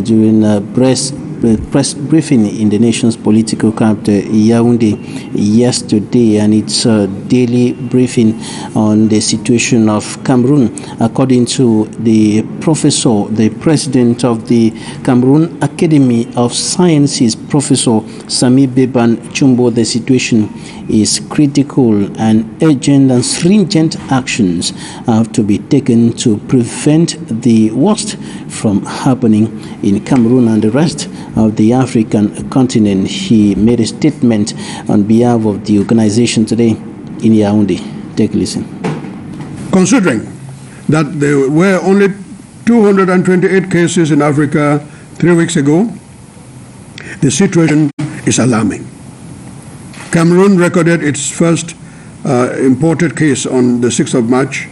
during a press briefing in the nation's political capital, Yaoundé, yesterday, and it's a daily briefing on the situation of Cameroon. According to the professor, the president of the Cameroon Academy of Sciences, Professor Sami Beban Chumbo, the situation is critical and urgent, and stringent actions have to be taken to prevent the worst from happening in Cameroon and the rest of the African continent. He made a statement on behalf of the organization today in Yaoundé. Take a listen. Considering that there were only 228 cases in Africa 3 weeks ago, the situation is alarming. Cameroon recorded its first imported case on the 6th of March,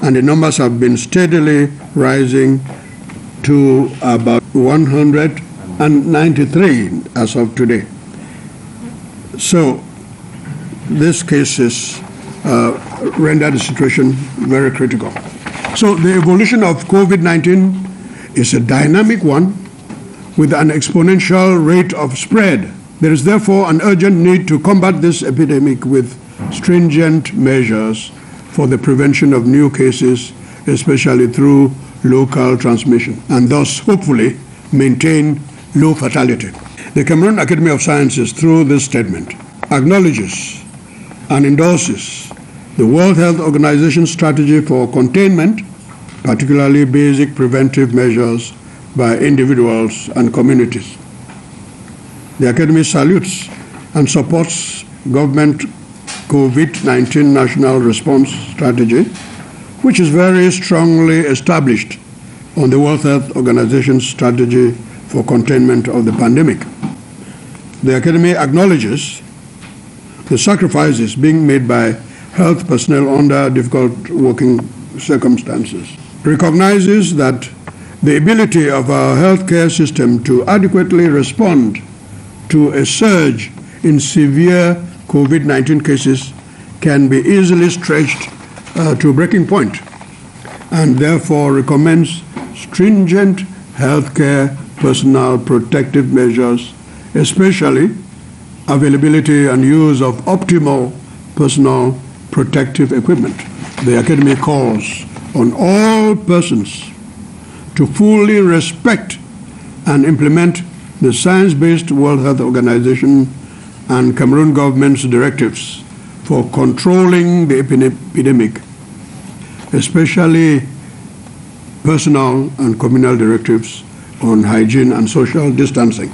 and the numbers have been steadily rising to about 193 as of today. So these cases render the situation very critical. So the evolution of COVID-19 is a dynamic one with an exponential rate of spread. There is therefore an urgent need to combat this epidemic with stringent measures for the prevention of new cases, especially through local transmission, and thus hopefully maintain low fatality. The Cameroon Academy of Sciences, through this statement, acknowledges and endorses the World Health Organization strategy for containment, particularly basic preventive measures by individuals and communities. The Academy salutes and supports government COVID-19 national response strategy, which is very strongly established on the World Health Organization's strategy for containment of the pandemic. The Academy acknowledges the sacrifices being made by health personnel under difficult working circumstances, recognizes that the ability of our healthcare system to adequately respond to a surge in severe COVID-19 cases can be easily stretched to a breaking point, and therefore recommends stringent healthcare personnel protective measures, especially availability and use of optimal personal protective equipment. The Academy calls on all persons to fully respect and implement the science-based World Health Organization and Cameroon government's directives for controlling the epidemic, especially personal and communal directives on hygiene and social distancing.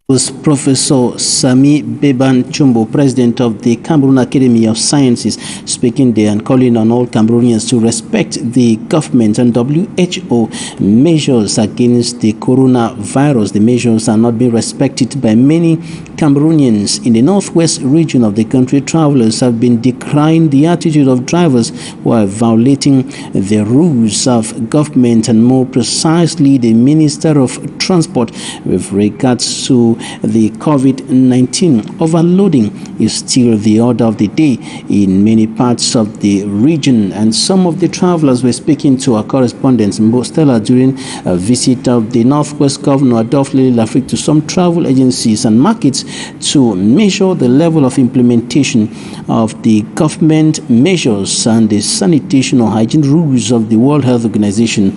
Was Professor Sami Beban Chumbo, president of the Cameroon Academy of Sciences, speaking there and calling on all Cameroonians to respect the government and WHO measures against the coronavirus. The measures are not being respected by many Cameroonians. In the northwest region of the country, travelers have been decrying the attitude of drivers who are violating the rules of government, and more precisely the Minister of Transport, with regards to the COVID-19. Overloading is still the order of the day in many parts of the region, and some of the travelers were speaking to our correspondents Stella during a visit of the Northwest Governor Adolphe Lafrique to some travel agencies and markets to measure the level of implementation of the government measures and the sanitation or hygiene rules of the World Health Organization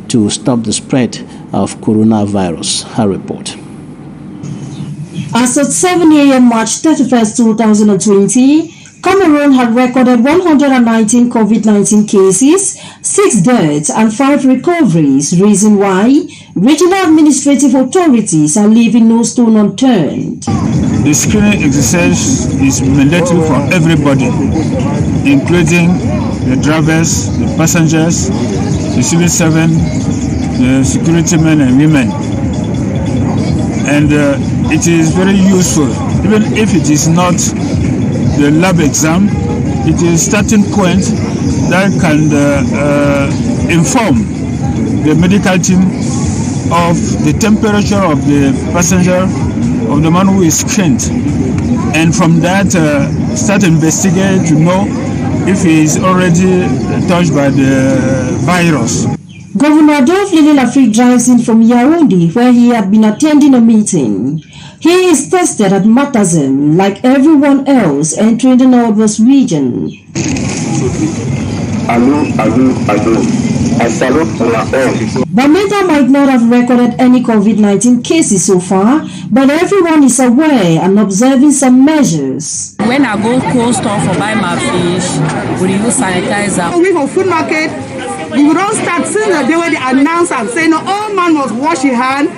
to stop the spread of coronavirus. Her report. As of 7 a.m. March 31st, 2020, Cameroon had recorded 119 COVID-19 cases, 6 deaths, and 5 recoveries, reason why regional administrative authorities are leaving no stone unturned. The screening exercise is mandatory for everybody, including the drivers, the passengers, the civil servants, the security men and women. And it is very useful, even if it is not the lab exam, it is a starting point that can inform the medical team of the temperature of the passenger, of the man who is screened, and from that start investigate to know if he is already touched by the virus. Governor Adolphe Lafrique drives in from Yaoundé, where he had been attending a meeting. He is tested at Matazem like everyone else entering the Northwest region. Bamenda might not have recorded any COVID-19 cases so far, but everyone is aware and observing some measures. When I go cold store for buy my fish, we use sanitizer. We for food market, we don't start since the day when they announce and say, no, all man must wash his hand,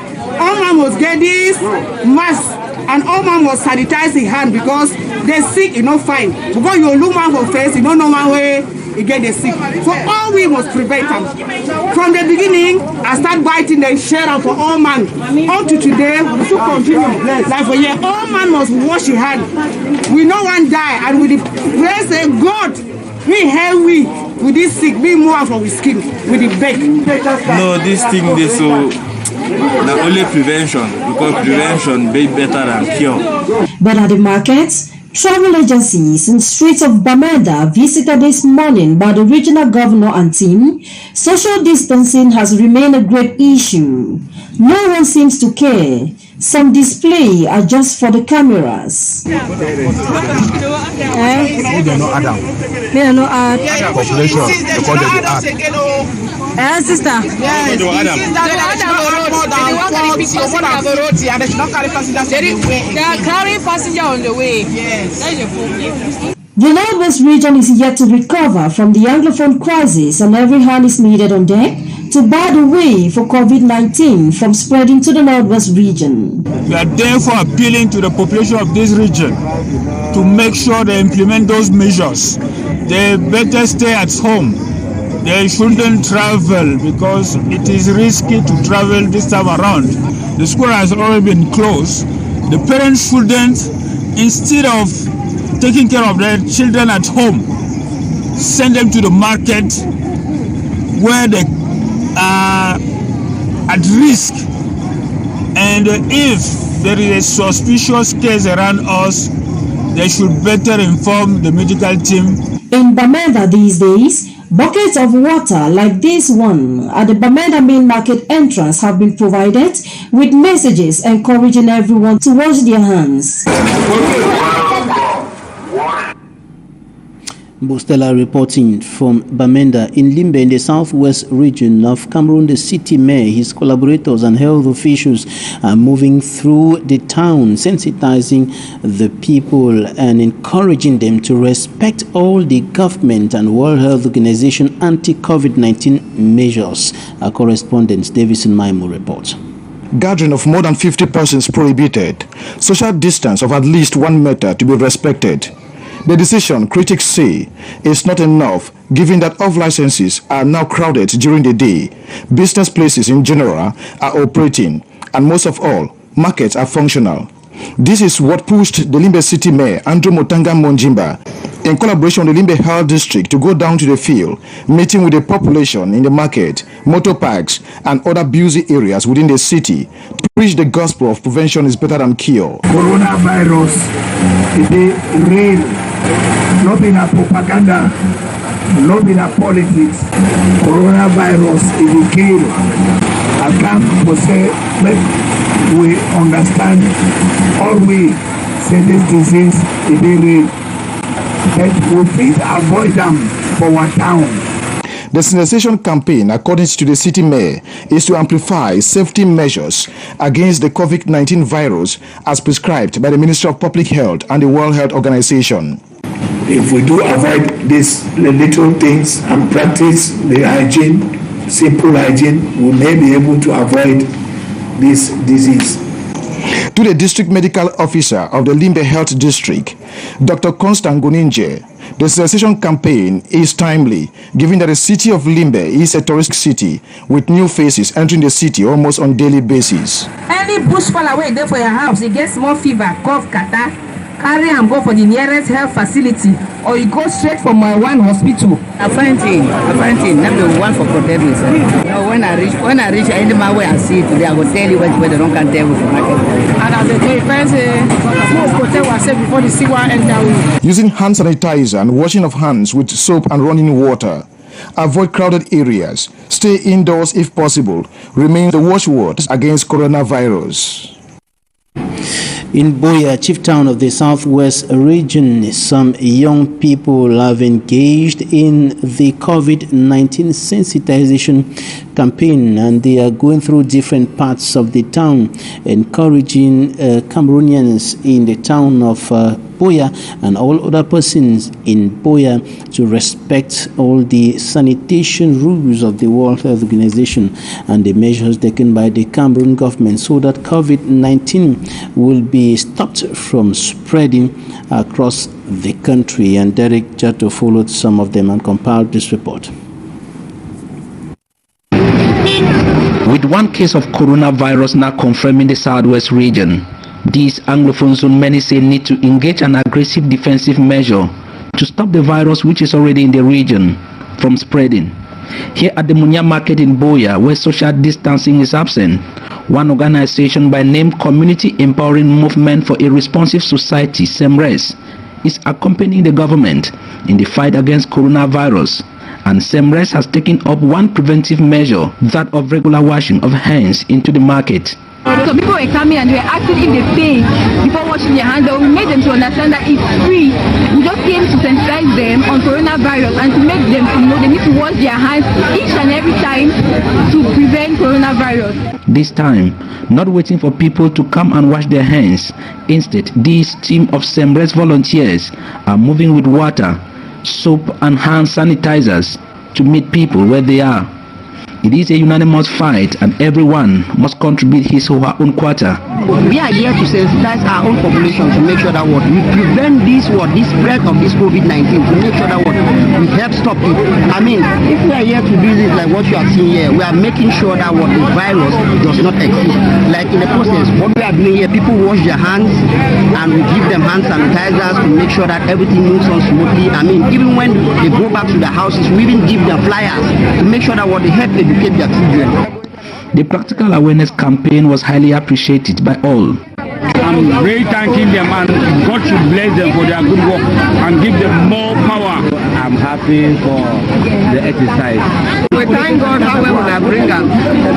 all man must get this mask, and all man must sanitize his hand because they're sick, you know, fine. Because you look man for face, you don't know one way. You get the sick. So all we must prevent them. From the beginning, I start biting the share out for all man. Up to today, we should continue. Like for year, all man must wash his hand. We no one die, and with the praise God, we help we with this sick, we move from his skin with the back. No, this thing is so the only prevention, because prevention be better than cure. But at the markets, travel agencies in streets of Bamenda visited this morning by the regional governor and team. Social distancing has remained a great issue. No one seems to care. Some display are just for the cameras. Sister. They are carrying passenger on the way. The Northwest region is yet to recover from the Anglophone crisis, and every hand is needed on deck to bar the way for COVID-19 from spreading to the Northwest region. We are therefore appealing to the population of this region to make sure they implement those measures. They better stay at home. They shouldn't travel because it is risky to travel this time around. The school has already been closed. The parents shouldn't, instead of taking care of their children at home, send them to the market where they are at risk. And if there is a suspicious case around us, they should better inform the medical team. In Bamenda these days, buckets of water like this one at the Bamenda main market entrance have been provided with messages encouraging everyone to wash their hands. Bostella reporting from Bamenda in Limbe in the southwest region of Cameroon. The city mayor, his collaborators and health officials are moving through the town, sensitizing the people and encouraging them to respect all the government and World Health Organization anti-COVID-19 measures. Our correspondent Davison Maimo reports. Gathering of more than 50 persons prohibited. Social distance of at least 1 meter to be respected. The decision, critics say, is not enough given that off-licenses are now crowded during the day. Business places in general are operating, and most of all, markets are functional. This is what pushed the Limbe City Mayor, Andrew Motanga Monjimba, in collaboration with the Limbe Health District, to go down to the field, meeting with the population in the market, motor parks, and other busy areas within the city, to preach the gospel of prevention is better than cure. Coronavirus is real, not in a propaganda, not in a politics. Coronavirus is a kill. I can't say, let we understand, all we say this disease is real. That we please avoid them for our town. The sensitization campaign, according to the city mayor, is to amplify safety measures against the COVID-19 virus as prescribed by the Ministry of Public Health and the World Health Organization. If we do avoid these little things and practice the hygiene, simple hygiene, we may be able to avoid this disease. To the district medical officer of the Limbe Health District, Dr. Constant Guninje, the sensitization campaign is timely, given that the city of Limbe is a tourist city with new faces entering the city almost on daily basis. Any bush fall away there for your house, you get small fever, cough, catarrh, carry and go for the nearest health facility, or you go straight from my one hospital. I find it, number one for protect myself. When I reach any my way I see it today, I will tell you where they don't can tell me from market. And as a day, must protect ourselves before the sick one enter. Using hand sanitizer and washing of hands with soap and running water. avoid crowded areas, stay indoors if possible, remain the watchword against coronavirus. In Boya, chief town of the southwest region, some young people have engaged in the COVID-19 sensitization campaign, and they are going through different parts of the town, encouraging Cameroonians in the town of Boya and all other persons in Boya to respect all the sanitation rules of the World Health Organization and the measures taken by the Cameroon government so that COVID-19 will be stopped from spreading across the country. And Derek Jato followed some of them and compiled this report. With one case of coronavirus now confirmed in the southwest region, these Anglophone zone many say need to engage an aggressive defensive measure to stop the virus which is already in the region from spreading. Here at the Munya market in Boya, where social distancing is absent, one organization by name Community Empowering Movement for a Responsive Society, SEMRES, is accompanying the government in the fight against coronavirus. And SEMRES has taken up one preventive measure, that of regular washing of hands into the market. So people were coming and they were asking if they pay before washing their hands. We made them to understand that it's free. We just came to sensitize them on coronavirus and to make them to know they need to wash their hands each and every time to prevent coronavirus. This time, not waiting for people to come and wash their hands. Instead, this team of SEMRES volunteers are moving with water, soap and hand sanitizers to meet people where they are. It is a unanimous fight and everyone must contribute his or her own quarter. We are here to sensitize our own population to make sure that we prevent this spread of this COVID-19, to make sure that we help stop it. I mean, if we are here to do this like what you are seeing here, we are making sure that the virus does not exist. Like in the process, what we are doing here, people wash their hands and we give them hand sanitizers to make sure that everything moves on smoothly. I mean, even when they go back to their houses, we even give them flyers to make sure that they help educate their children. The practical awareness campaign was highly appreciated by all. I'm really thanking them, and God should bless them for their good work and give them more power. I'm happy for the exercise. We thank God how we will bring them.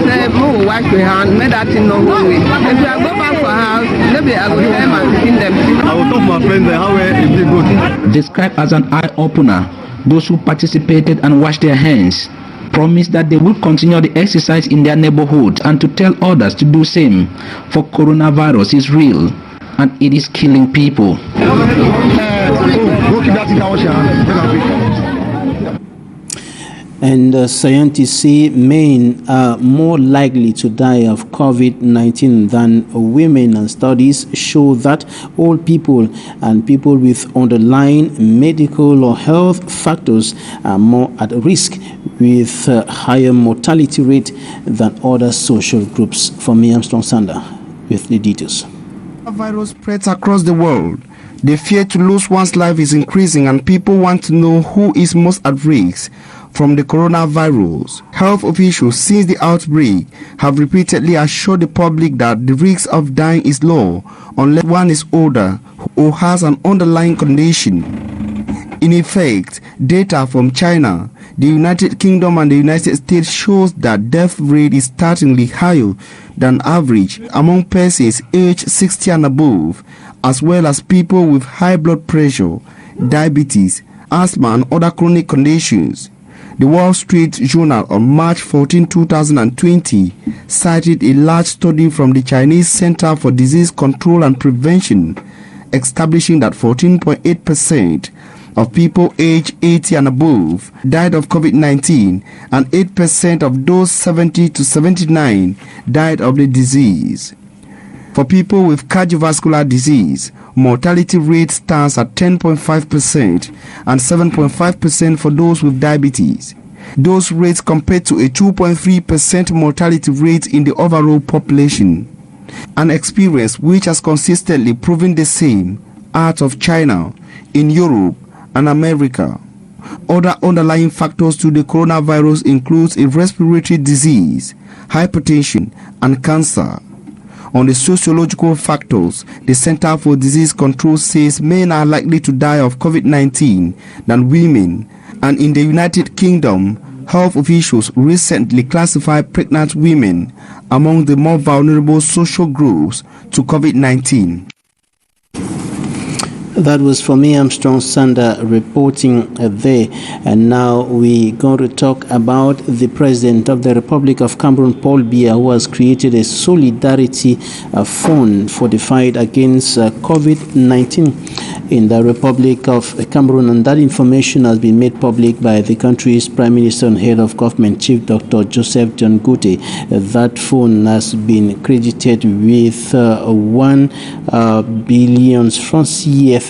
Say, "Move, wash your hands, make that thing no go away." If you go back for house, maybe I will tell them and clean them. I will talk to my friends how it is good. Described as an eye-opener, those who participated and washed their hands promised that they will continue the exercise in their neighborhood and to tell others to do same, for coronavirus is real and it is killing people. And scientists say men are more likely to die of COVID-19 than women, and studies show that old people and people with underlying medical or health factors are more at risk with higher mortality rate than other social groups. For me, Armstrong Sander with the details. The virus spreads across the world. The fear to lose one's life is increasing, and people want to know who is most at risk from the coronavirus. Health officials since the outbreak have repeatedly assured the public that the risk of dying is low unless one is older or has an underlying condition. In effect, data from China, the United Kingdom and the United States shows that death rate is startlingly higher than average among persons aged 60 and above, as well as people with high blood pressure, diabetes, asthma and other chronic conditions. The Wall Street Journal on March 14, 2020 cited a large study from the Chinese Center for Disease Control and Prevention, establishing that 14.8% of people aged 80 and above died of COVID-19 and 8% of those 70 to 79 died of the disease. For people with cardiovascular disease, mortality rate stands at 10.5% and 7.5% for those with diabetes. Those rates compare to a 2.3% mortality rate in the overall population, an experience which has consistently proven the same out of China, in Europe and America. Other underlying factors to the coronavirus includes a respiratory disease, hypertension and cancer. On the sociological factors, the Center for Disease Control says men are likely to die of COVID-19 than women, And in the United Kingdom, health officials recently classified pregnant women among the more vulnerable social groups to COVID-19. That was for me, Armstrong Sander, reporting there. And now we're going to talk about the President of the Republic of Cameroon, Paul Biya, who has created a solidarity fund for the fight against COVID-19 in the Republic of Cameroon. And that information has been made public by the country's Prime Minister and Head of Government, Chief Dr. Joseph John Gute. That fund has been credited with 1 billion francs CFA.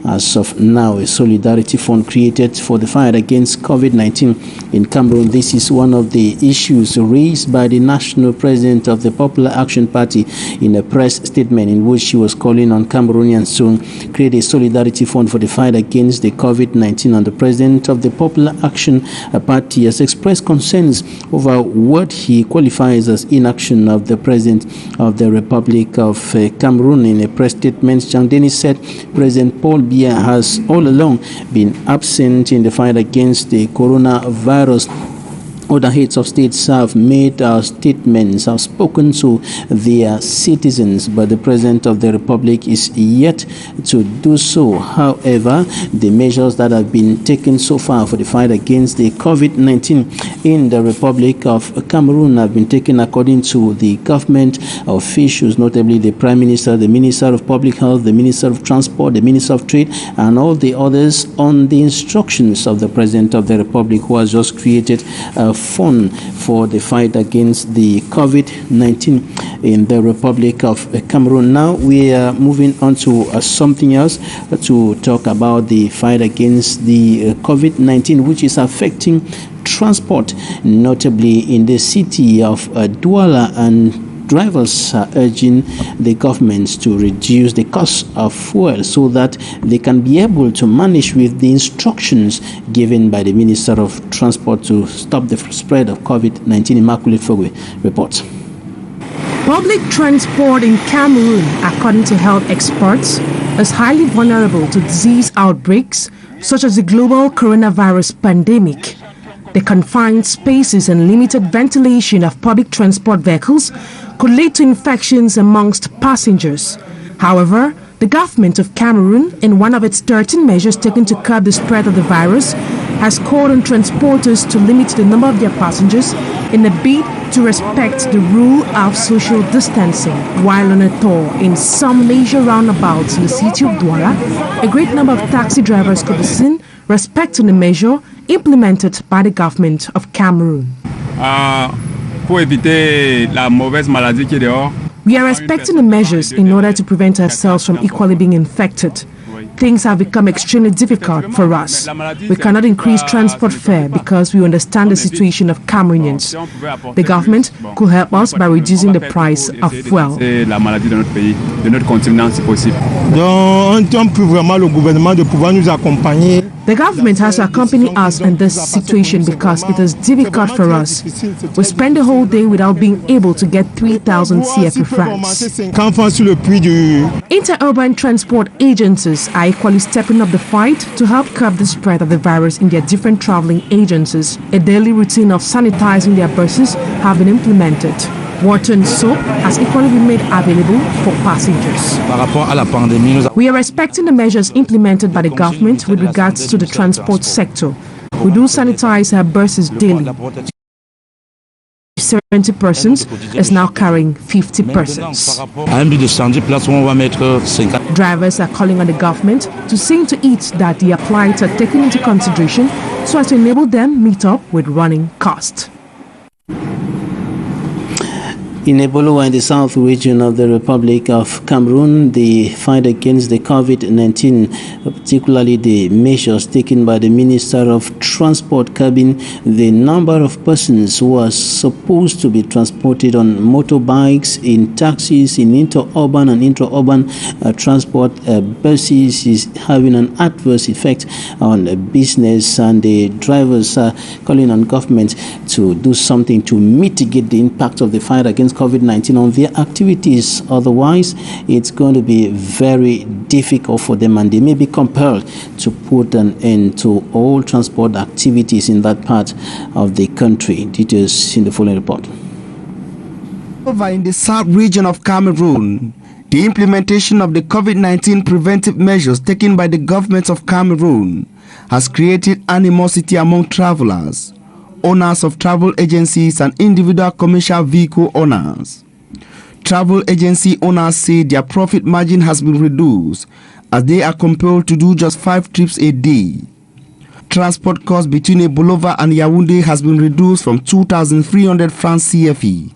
As of now, a solidarity fund created for the fight against COVID-19 in Cameroon. This is one of the issues raised by the national president of the Popular Action Party in a press statement in which she was calling on Cameroonians to create a solidarity fund for the fight against the COVID-19. And the president of the Popular Action Party has expressed concerns over what he qualifies as inaction of the president of the Republic of Cameroon. In a press statement, Jean Denis said President Paul Biya has all along been absent in the fight against the coronavirus. Other heads of states have made statements, have spoken to their citizens, but the President of the Republic is yet to do so. However, the measures that have been taken so far for the fight against the COVID-19 in the Republic of Cameroon have been taken according to the government officials, notably the Prime Minister, the Minister of Public Health, the Minister of Transport, the Minister of Trade, and all the others on the instructions of the President of the Republic, who has just created a fund for the fight against the COVID-19 in the Republic of Cameroon. Now we are moving on to something else to talk about the fight against the COVID-19, which is affecting transport, notably in the city of Douala, and drivers are urging the governments to reduce the cost of fuel so that they can be able to manage with the instructions given by the Minister of Transport to stop the spread of COVID-19. Immaculate Fogwe reports. Public transport in Cameroon, according to health experts, is highly vulnerable to disease outbreaks such as the global coronavirus pandemic. The confined spaces and limited ventilation of public transport vehicles could lead to infections amongst passengers. However, the government of Cameroon, in one of its 13 measures taken to curb the spread of the virus, has called on transporters to limit the number of their passengers in a bid to respect the rule of social distancing. While on a tour in some leisure roundabouts in the city of Douala, a great number of taxi drivers could be seen respecting the measure implemented by the government of Cameroon. We are respecting the measures in order to prevent ourselves from equally being infected. Things have become extremely difficult for us. We cannot increase transport fare because we understand the situation of Cameroonians. The government could help us by reducing the price of fuel. The government has to accompany us in this situation because it is difficult for us. We spend the whole day without being able to get 3,000 CFA francs. Interurban transport agencies are equally stepping up the fight to help curb the spread of the virus in their different traveling agencies. A daily routine of sanitizing their buses have been implemented. Water and soap has equally been made available for passengers. We are respecting the measures implemented by the government with regards to the transport sector. We do sanitize our buses daily. 70 persons is now carrying 50 persons. Drivers are calling on the government to see to it that the applieds are taken into consideration so as to enable them meet up with running costs. In Ebolowa, in the south region of the Republic of Cameroon, the fight against the COVID-19, particularly the measures taken by the Minister of Transport, curbing the number of persons who are supposed to be transported on motorbikes, in taxis, in inter-urban and intra-urban transport buses, is having an adverse effect on business, and the drivers are calling on government to do something to mitigate the impact of the fight against against COVID-19 on their activities. Otherwise, it's going to be very difficult for them, and they may be compelled to put an end to all transport activities in that part of the country. Details in the following report. Over in the south region of Cameroon, the implementation of the COVID-19 preventive measures taken by the government of Cameroon has created animosity among travelers, owners of travel agencies and individual commercial vehicle owners. Travel agency owners say their profit margin has been reduced as they are compelled to do just 5 trips a day. Transport cost between Bolova and Yaoundé has been reduced from 2,300 francs CFE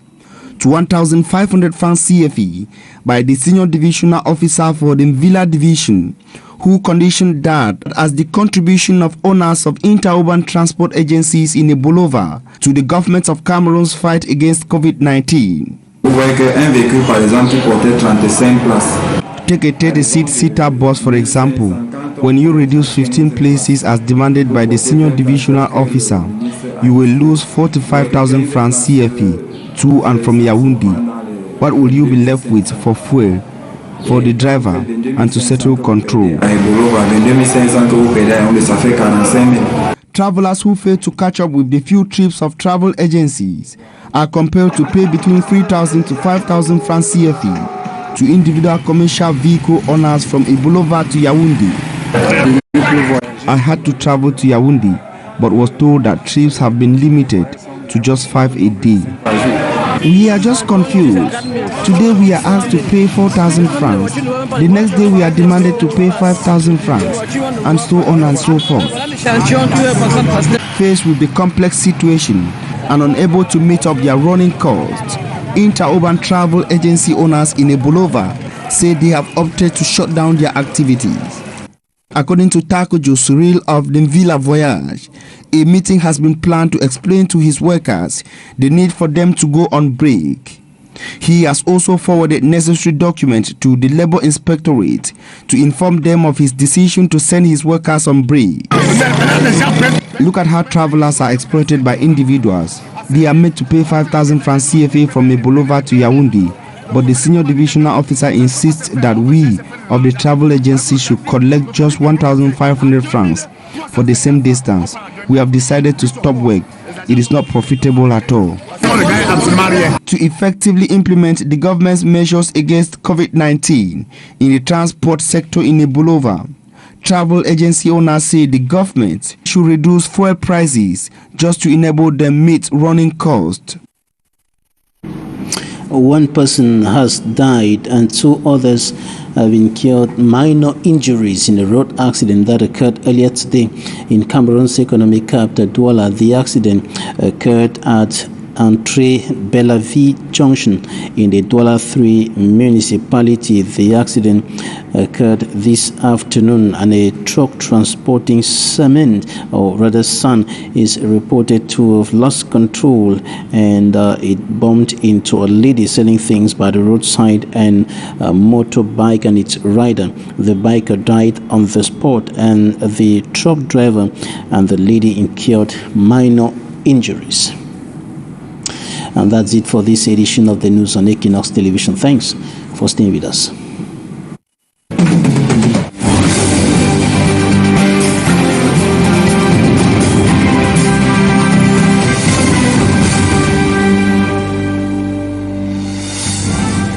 to 1,500 francs CFE by the senior divisional officer for the Villa division, who conditioned that as the contribution of owners of interurban transport agencies in Bolova to the government of Cameroon's fight against COVID-19. Take a 30-seater bus, for example. When you reduce 15 places as demanded by the senior divisional officer, you will lose 45,000 francs CFE to and from Yaoundé. What will you be left with for fuel, for the driver, and to settle control? Travelers who fail to catch up with the few trips of travel agencies are compelled to pay between 3,000 to 5,000 francs CFE to individual commercial vehicle owners from Bolova to Yaoundé. I had to travel to Yaoundé, but was told that trips have been limited to just 5 a day. We are just confused. Today we are asked to pay 4,000 francs. The next day we are demanded to pay 5,000 francs, and so on and so forth. Faced with the complex situation and unable to meet up their running costs, interurban travel agency owners in Bolova say they have opted to shut down their activities. According to Takojo Cyril of the Villa Voyage, a meeting has been planned to explain to his workers the need for them to go on break. He has also forwarded necessary documents to the Labour Inspectorate to inform them of his decision to send his workers on break. Look at how travelers are exploited by individuals. They are made to pay 5,000 francs CFA from Bolova to Yaoundé, but the senior divisional officer insists that we of the travel agency should collect just 1,500 francs for the same distance. We have decided to stop work. It is not profitable at all. To effectively implement the government's measures against COVID-19 in the transport sector in Bolova, travel agency owners say the government should reduce fuel prices just to enable them meet running costs. One person has died and 2 others have incurred minor injuries in a road accident that occurred earlier today in Cameroon's economic capital, Douala. The accident occurred at Entrée Bellavie Junction in the Douala 3 municipality. The accident occurred this afternoon, and a truck transporting cement, or rather sand, is reported to have lost control and it bumped into a lady selling things by the roadside and a motorbike and its rider. The biker died on the spot, and the truck driver and the lady incurred minor injuries. And that's it for this edition of the news on Equinox Television. Thanks for staying with us.